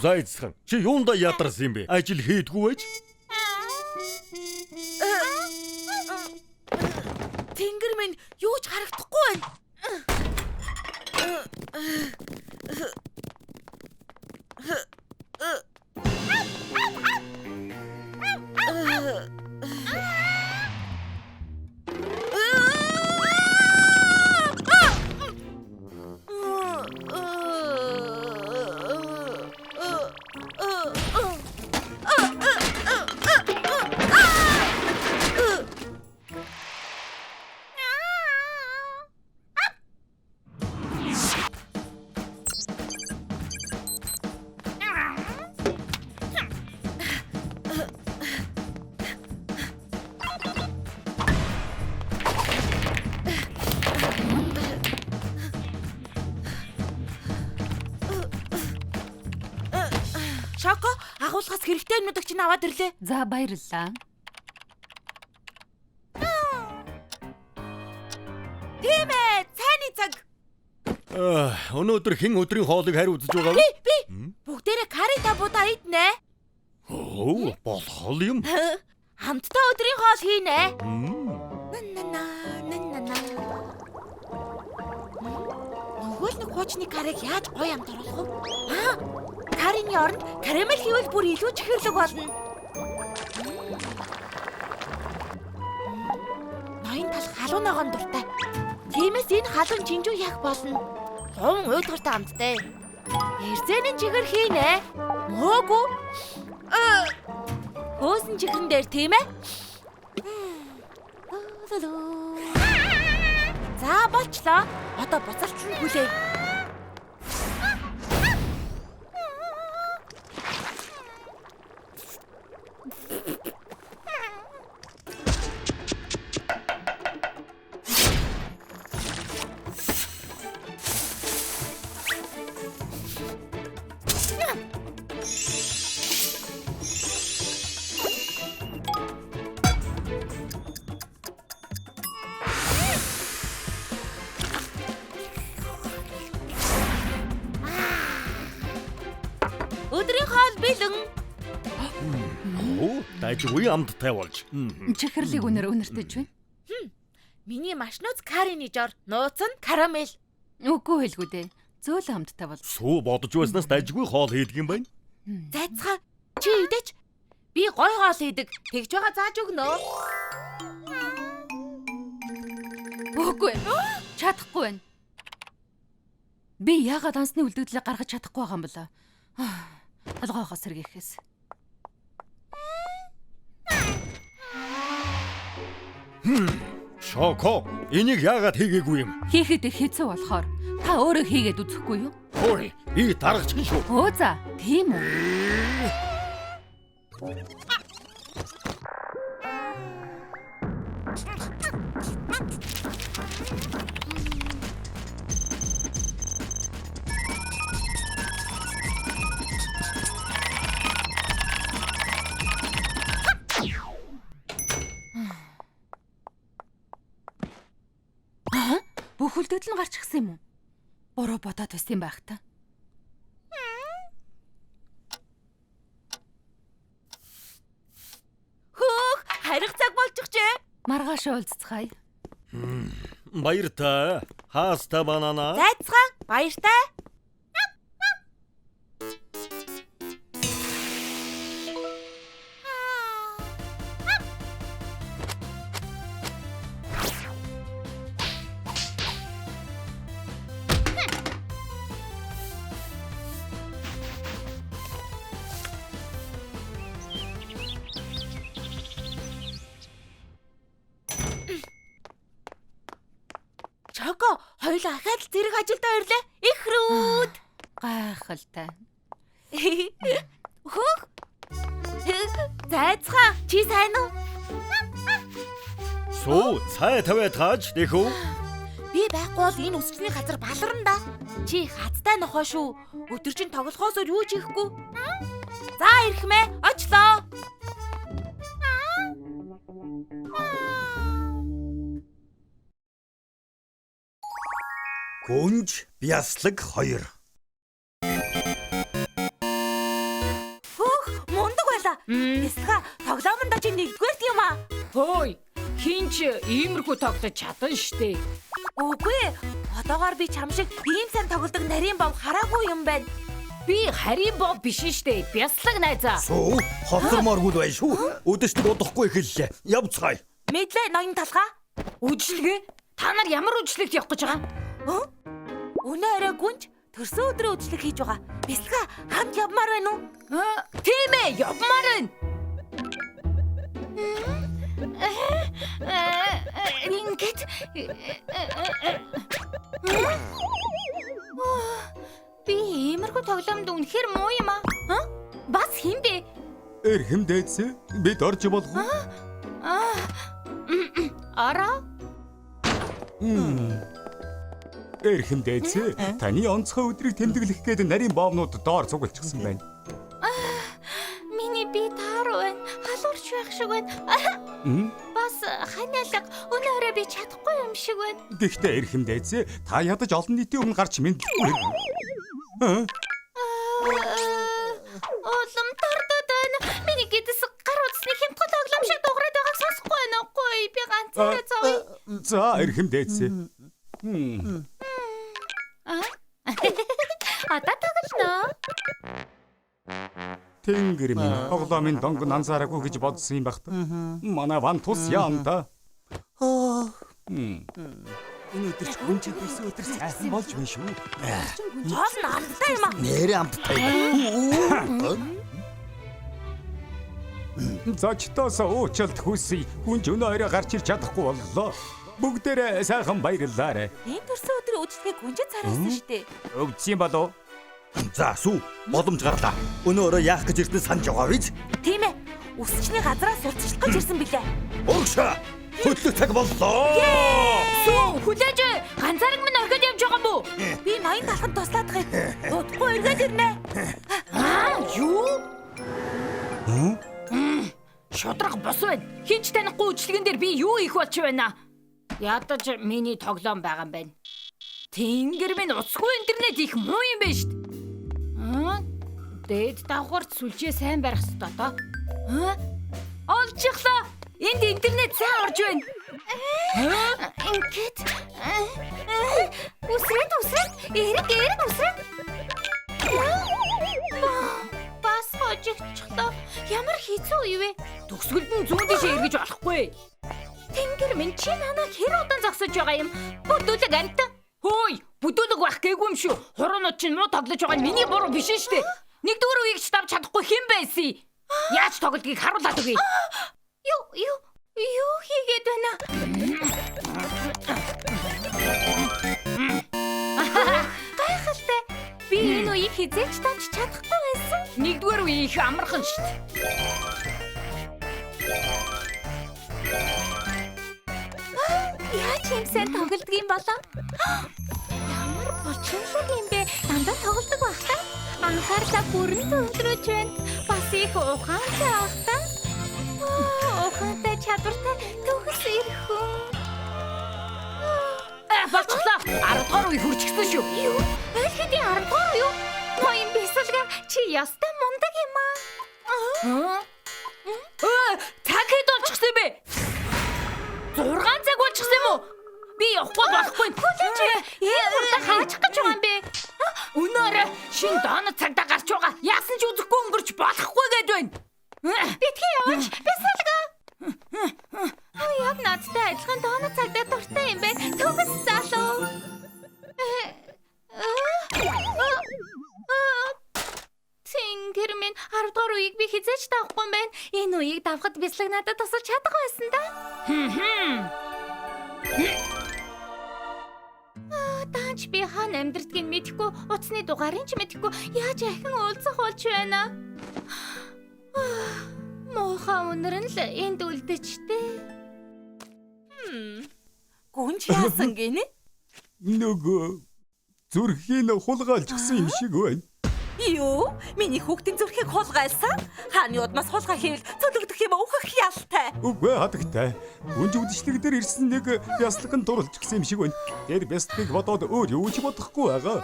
[SPEAKER 2] Зайцхан чи юунда ядарсан юм бэ? Ажил хийдгүү байж?
[SPEAKER 1] Тэнгэр минь юу ч харагдахгүй байна. Шоко, агуулгаас хэрэгтэй юмнуудыг чинь аваад ирлээ.
[SPEAKER 3] За баярлалаа.
[SPEAKER 1] Тийм ээ, цайны цаг.
[SPEAKER 2] Өнөөдөр хэн өдрийн хоолыг хариуцж байгаа вэ?
[SPEAKER 1] Би бүгдээрээ карри табуудаа иднэ.
[SPEAKER 2] Болох юм.
[SPEAKER 1] Хамтдаа өдрийн хоол хийнэ. Нөгөө нэг хуучны карриг яаж гоё амт оруулах вэ? Каррины оронд карамель хийвэл бүр илүү чихэрлэг болно. Ноён тал халуунаагаан дуртай. Тиймээс энэ халуун чинжүү яах болно? Гон уйдгартай амттай. Эрзэний чихэр хийнэ. Мөөгүй. Хөөсөн чихрэн дээр тийм ээ? За болчлоо. Одоо буцалтлан хүлээе. Өдрийн хоол бэлэн.
[SPEAKER 2] Дайжгүй амттай болж.
[SPEAKER 3] Чихэрлэг үнэр үнэртэж байна.
[SPEAKER 1] Миний машнууц каррины жор, нууц нь карамель.
[SPEAKER 3] Үгүй хэлгүй дээ. Зөөл амттай бол.
[SPEAKER 2] Суу бодож байснаас дайжгүй хоол хийдэг юм байна.
[SPEAKER 1] Зайцхан чи идэч. Би гой хоол хийдэг. Тэгж байгаа зааж өгнө.
[SPEAKER 3] Үгүй. Чадахгүй байна. Би яагаад дансны үлдэгдлээ гаргаж чадахгүй байгаа юм бол? Алгоогоос сэргийхээс.
[SPEAKER 2] Шоко, энийг яагаад хийгээгүй юм?
[SPEAKER 3] Хийхэд их хэцүү болохоор та өөрөө хийгээд үзэхгүй юу?
[SPEAKER 2] Ой, би даргач шүү.
[SPEAKER 3] Өө за, тийм үү? Бүх үлдэгдэл нь гарч ирсэн юм уу? Буруу бодоод байсан юм байх та.
[SPEAKER 1] Хөөх, харих цаг болчихжээ.
[SPEAKER 3] Маргааш уулзцгаая.
[SPEAKER 6] Баяр та. Хааста банана.
[SPEAKER 1] Зайцхан, баяртай. Чоко, хоёулаа ахаад л зэрэг ажилдаа ирлээ. Их рүүд.
[SPEAKER 3] Гайхалтай.
[SPEAKER 1] Хөөх. Зайцхан, чи сайн уу?
[SPEAKER 6] Суу, цай тавиад тааж дэхүү.
[SPEAKER 1] Би байхгүй бол энэ үсчний газар баларна да. Чи хацтай нохоо шүү. Өдөржин тоглохоос өөр юу ч хийхгүй. За ирэхмэ, очлоо.
[SPEAKER 6] Гүнж бяслаг 2.
[SPEAKER 1] Хөөх, мундаг байла. Ясга тоглоомондоо чи нэгдүгээрт юм аа.
[SPEAKER 5] Хөөй, хинч иймэрхүү тоглож чадна штэ.
[SPEAKER 1] Үгүй, одоогоор би чам шиг ийм сайн тоглодог нарийн бов хараагүй юм байна.
[SPEAKER 5] Би харийн бов биш штэ. Бяслаг найзаа.
[SPEAKER 6] Суу, хоцормооргүй бай шүү. Өдөшдөг удахгүй эхэллээ. Явцгаая.
[SPEAKER 1] Мэдлээ ноён талхаа.
[SPEAKER 5] Үжилгээ? Та нар ямар үжилгт явах гэж байгаа?
[SPEAKER 1] Өнөө орой гүнж төрсөн өдрөө үжилэг хийж байгаа. Бясалга хамт явмаар байна уу?
[SPEAKER 5] Тийм ээ, явмаар байна. Ингээд би иймэрхүү тоглоомд үнэхээр муу юм аа. Бас хин бэ?
[SPEAKER 7] Эрхэмдээц бид орж болох уу?
[SPEAKER 5] Ара?
[SPEAKER 7] Эрхэмдээц таны онцгой өдрийг тэмдэглэх гээд нарийн боомнууд доор цуглчихсан байна.
[SPEAKER 5] Миний би таар байна. Халуурч байх шиг байна. Бас ханиалга өнөө орой би чадахгүй юм шиг байна.
[SPEAKER 7] Гэхдээ эрхэмдээц та ядаж олон нийтийн өмнө гарч мэдлэхгүй.
[SPEAKER 5] Улам тардад байна. Миний гэдэс гар утасны хямдхан тоглоом шиг дуурайд байгааг сонсохгүй байна уугүй. Би ганцаараа зовё.
[SPEAKER 7] За эрхэмдээц.
[SPEAKER 5] Одоо тоглоно.
[SPEAKER 7] Тэнгэр минь тоглоомын донг нансаараагүй гэж бодсон юм байх та. Манай ван тус яамда. Өнөөдөр ч гүнж бийсэн өдөр сайхан болж байна шүү.
[SPEAKER 1] Жоол нь амттай юм аа.
[SPEAKER 6] Нэрээ амттай.
[SPEAKER 7] Зочдоос уучлалт хүсье. Гүнж өнөө орой гарч ирч чадахгүй боллоо. Бүгдээрээ сайхан баярлалаа.
[SPEAKER 1] Энэ төрсөн өдрийн үжилгээ гүнжэд цараасан штэ.
[SPEAKER 7] Өвдсөн болов?
[SPEAKER 6] За сүү, боломж гарлаа. Өнөө орой яах гэж ирсэн санаж байгаа биз?
[SPEAKER 1] Тийм ээ. Үсчний газраас сурталчлах гэж ирсэн билээ.
[SPEAKER 6] Урагшаа. Хөдлөх цаг боллоо.
[SPEAKER 5] Сүү, хүлээж ганцаараа минь орхиод явж байгаа мó?
[SPEAKER 1] Би ноён талханд туслаад байгаа. Удахгүй эргээд ирнэ.
[SPEAKER 5] Юу? Шудраг бос байна. Хинч танихгүй үжилгэн дээр би юу их болчих байна? Ядаж миний тоглоом байгаа юм байна. Тэнгэр минь уцгүй интернет их муу юм байна шүү дээ. Дээд давхарт сүлжээ сайн барих хэрэгтэй доо. Олчихлоо. Энд интернет сайн орж байна. Ингээд үсрээд эрэг үсрээд. Бас хожигчлоо. Ямар хэцүү юу вэ? Төгсгөлд нь зүүн дэше эргэж болохгүй. Тэнгэр минь чи намайг хэр удаан зогсож байгаа юм? Бүдүүлэг амтан. Хөөй, бүдүүлэг байх гээгүй юм шүү. Хуруунууд чинь муу тоглож байгаа нь миний буруу биш шүү дээ. Нэгдүгээр үеийг ч давж чадахгүй хэн байсан? Яаж тоглодгийг харуулад өгье. Юу? Юу хийгээд байна? Гайхалтай. Би энэ үеийг хизээч тавьж чадахгүй байсан. Нэгдүгээр үе их амархан шүү дээ. Яаж юмсан тоглодог юм болов? Ямар бочинлог юм бэ? Дандаа тоглодог байх та. Анхаарлаа бүрэн төвлөрөж байна. Бас их ухаантай байх та. Ухаантай чадвартай төгс ирэх хүн.
[SPEAKER 1] Болчихлоо. 10 дугаар үе хүрчихсэн шүү.
[SPEAKER 5] Юу? Аль хэдийн 10 дугаар юу? Ноён бисэлга чи ястай мундаг юм аа.
[SPEAKER 1] Цаг хэд болчихсон бэ? 6 цаг болчихсон юм уу? Би явахгүй болохгүй.
[SPEAKER 5] Хүлээж энэ хурдан хаачих гэж байгаа юм бэ?
[SPEAKER 1] Өнөөрэ шин дооно цагдаа гарч байгаа. Яасан ч үзэхгүй өнгөрч болохгүй гэж байна.
[SPEAKER 5] Битгий яваач. Бисэлга. Яг надтай адилхан дооно цагдаа дуртай юм бэ? Төгс залуу. Тэнгэр минь 10 дугаар үеийг би хизээч давахгүй юм байна. Энэ үеийг давхад бислэг надад тусалж чадах байсан да. Даанч би хаана амьдрдгийг мэдэхгүй, утасны дугаарыг ч мэдэхгүй яаж ахин уулзах болж байна. Муухай өнөр нь л энд үлдэжтэй.
[SPEAKER 1] Гүнж яасан гинэ?
[SPEAKER 7] Нөгөө зүрхийн хулгайлжсан юм шиг байна.
[SPEAKER 1] Юу? Миний хүүхдийн зүрхийг хулгайлсан? Хааны удмаас хулгай хийвэл цөлөгдөх юм өөхөх ялтай.
[SPEAKER 7] Үгүй хатагтай. Үнж үдшилэг дээр ирсэн нэг бясалган дурлж гисэн юм шиг байна. Тэр бясалгыг бодоод өөр юу ч бодохгүй байгаа.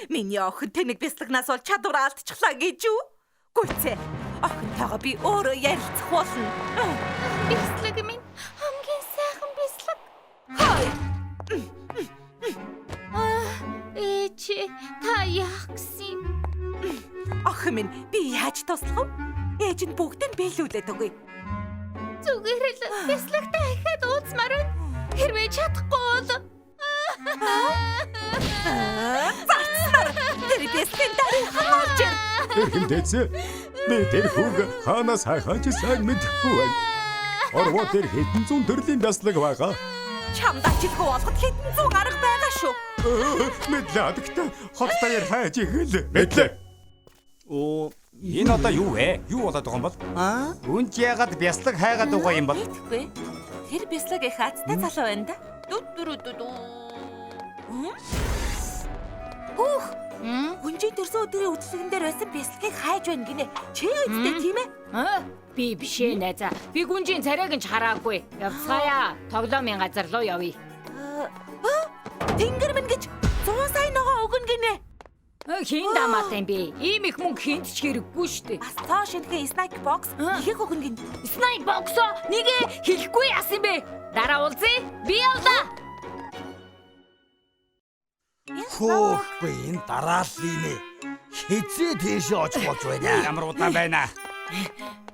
[SPEAKER 1] Миний охин тэнэг бясалгнаас бол чадвар алдчихлаа гэж юу? Гүйлцээ. Охинтойгоо би өөрөө ярилцах болно.
[SPEAKER 5] Бислэг минь хамгийн сайхан бислэг.
[SPEAKER 1] Хай!
[SPEAKER 5] Чи та яах гэсэн?
[SPEAKER 1] Охин минь би яаж туслах вэ? Ээж нь бүгдийг биелүүлээд өгье.
[SPEAKER 5] Зүгээр л бислэгтэй ахаад уулзмаар байна. Хэрвээ чадахгүй бол
[SPEAKER 1] Зарцмаар! Тэр бясалгын дарыг хаалж ир!
[SPEAKER 7] Эрхэмдээцээ. Би тэр хүүг хаанаас хайхаач сайн мэдэхгүй байна. Орвоо тэр хэдэн зуун төрлийн бясалгаг байгаа.
[SPEAKER 1] Чамд ажилгүй болгоход хэдэн зуун арга байгаа шүү.
[SPEAKER 7] Мэдлээдэгтэй хот даяар хайж игэл. Мэдлээ. Энэ одоо юу вэ? Юу болоод байгаа юм бол? Үнч яагаад бяслаг хайгаад байгаа юм бол?
[SPEAKER 1] Мэдхгүй. Тэр бяслаг их азтай залуу байна да. Хүүх! Хүнжийн төрсөн өдрийн үдлэгэн дээр байсан бяслагийг хайж байна гинэ. Чи үстэй тийм ээ?
[SPEAKER 5] би биш ээ найзаа. Би гүнжийн царайг нь хараагүй. Явцгаая. Тоглоомын газар руу явъя.
[SPEAKER 1] Тэнгэр минь гэж 100 сая ногоо өгнө гинэ.
[SPEAKER 5] Хин дамаатай юм бэ? Ийм их мөнгө хинт ч хэрэггүй штэ.
[SPEAKER 1] Бас цоо шинхэн снайк бокс ихийг өгнө гинэ.
[SPEAKER 5] Снайк боксо нэгэ хэлэхгүй яасан бэ? Дараа уулзъя. Би явлаа.
[SPEAKER 6] Хөөх би энэ дарааллын ээ. Хизээ тийшээ очих болж байна.
[SPEAKER 7] Ямар удаан байна.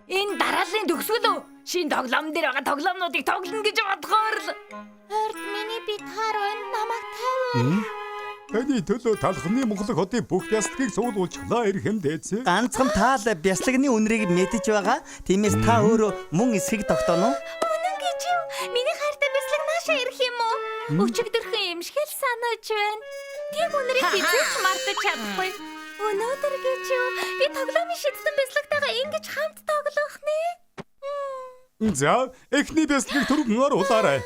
[SPEAKER 5] Энэ дарааллын төгсгөл үү? Шинэ тоглоом дээр байгаа тоглоомнуудыг тоглоно гэж бодохоор л. Орд миний бит хаар байна. Намайг тавь.
[SPEAKER 7] Таны төлөө талхны Монгол хотын бүх бясалгыг суулгуулчихлаа эрхэмдээцээ.
[SPEAKER 8] Ганцхан таал бяслагны үнэрийг мэдэж байгаа. Тиймээс та өөрөө мөн эсхийг тогтооно.
[SPEAKER 5] Үнэн гэж юу? Миний хайртай бяслаг наашаа ирэх юм уу? Өчигдөрхөн юм шиг л санаж байна. Тийм үнэрийг хизээч мартаж чадахгүй. Өнөөдөр гэж юу? Би тоглоомын шидсэн бяслагтайгаа ингэж хамт тоглох нэ.
[SPEAKER 7] За, эхний бясалгыг түргэн оруулаарай.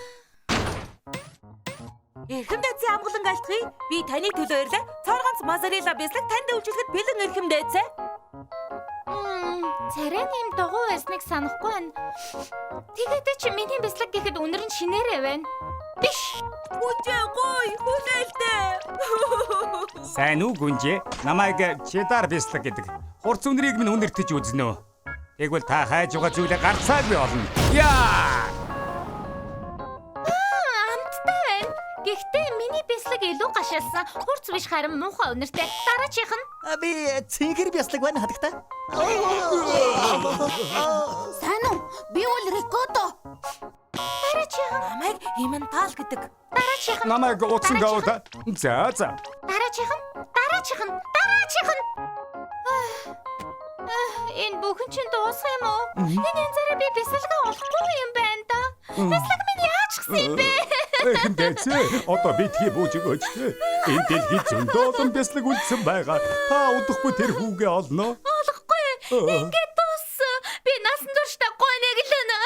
[SPEAKER 1] Эрхэмдээцээ амгалан алтгий. Би таны төлөө ирлээ. Цорганц мозарелла бяслаг танд үйлчлэхэд бэлэн эрхэмдээцээ.
[SPEAKER 5] Царай нэм догоо байсныг санахгүй байна. Тэгээд чи миний бяслаг гэхэд үнэр нь шинээрээ байна. Биш.
[SPEAKER 1] Гүнжээ гой хүлээлтээ.
[SPEAKER 7] Сайн уу гүнжээ? Намайг чедар бяслаг гэдэг. Хурц үнэрийг минь үнэртэж үзнэ үү? Тэгвэл та хайж байгаа зүйлээ гарцаагүй болно. Яа!
[SPEAKER 5] Гэхдээ миний бяслаг илүү гашаалсан. Хурц биш харин муухай үнэртэй. Дараачих нь.
[SPEAKER 8] Би цэнхэр бяслаг байна хатагтай.
[SPEAKER 5] Сайн уу? Би бол Рикото. Дараачих нь.
[SPEAKER 1] Намайг Иментал гэдэг.
[SPEAKER 5] Дараачих нь.
[SPEAKER 7] Намайг утсан гавда. За.
[SPEAKER 5] Дараачих нь. Энэ бүхэн чинь дуусах юм уу? Энэ янзаараа би бясалгаа олохгүй юм байна да. Бясалга минь яаж гсэн юм бэ?
[SPEAKER 7] Эхэндээч одоо битгий бууж өгөөч. Энэ дэлхийд зөндөө олон бяцлаг үлдсэн байгаа. Та удахгүй тэр хүүгээ олно.
[SPEAKER 5] Олохгүй. Ингээд дууссан. Би насан туршдаа гой нэглэнэ.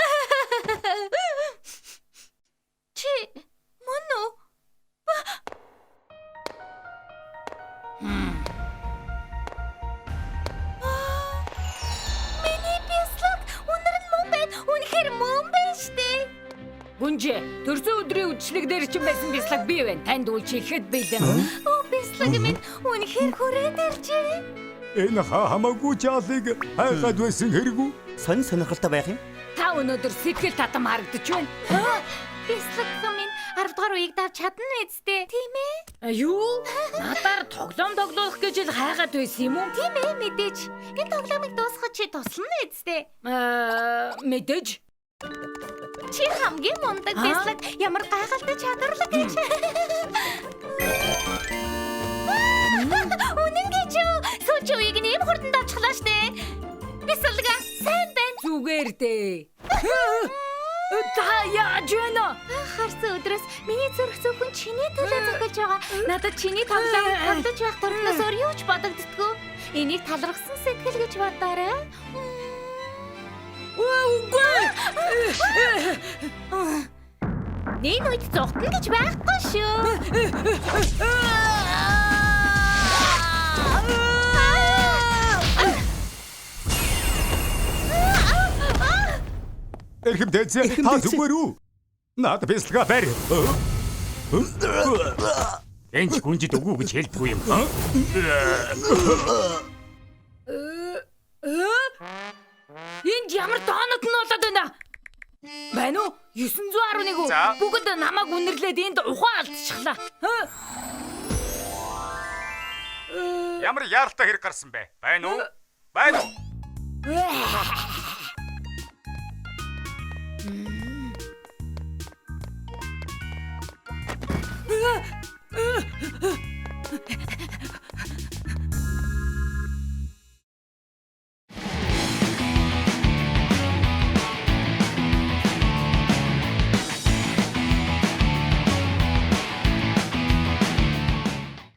[SPEAKER 5] Чи мөн үү? Миний бяцлаг өнөр нь мөн байна. Үнэхээр мөн байна штэ.
[SPEAKER 9] Гүнжээ, төрсөн өдрийн үдшилэг дээр ч байсан бяцлаг би байна. Танд үйлчлэхэд бэлэн.
[SPEAKER 5] Оо бяцлаг минь үнэхээр хүрээд иржээ.
[SPEAKER 7] Энэ хамаагүй жаалыг хайгаад байсан хэрэггүй.
[SPEAKER 8] Сонирхолтой байх юм.
[SPEAKER 9] Та өнөөдөр сэтгэл татам харагдаж байна.
[SPEAKER 5] Бяцлаг минь 10 дугаар үеийг давж чадна үсттэй. Тийм ээ?
[SPEAKER 9] Юу? Надаар тоглоом гэж л хайгаад байсан юм уу?
[SPEAKER 5] Тийм ээ, мэдээж. Энэ тоглоомыг дуусгах чи туслана үсттэй.
[SPEAKER 9] Мэдээж.
[SPEAKER 5] Чи хамгийн мундаг бяцлаг, ямар гайхалтай чадварлаг гэж. Үнэн гэж юу? Сүүч үеийг нэм хурдан давчлаа штэ. Бяцлага сайн байна.
[SPEAKER 9] Зүгээр дээ. Та яаж байна?
[SPEAKER 5] Харсан өдрөөс миний зүрх зөвхөн чиний төлөө зохиолж байгаа. Надад чиний тоглоом тоглож байх төрнөөс өөр юу ч бодогддгүй. Энийг талархсан сэтгэл гэж бодоорой.
[SPEAKER 9] Үгүй.
[SPEAKER 5] Нин үед зогтно гэж байхгүй шүү.
[SPEAKER 7] Эхэндээч та зүгээр үү? Наад бяцлага барь. Энд гүнжид өгөө гэж хэлдэггүй юм.
[SPEAKER 9] Энд ямар доонод нь болоод байна? Байна уу? 911 үү? Бүгд намайг үнэрлээд энд ухаан алдчихлаа.
[SPEAKER 7] Ямар яаралтай хэрэг гарсан бэ? Байна уу? Байна уу?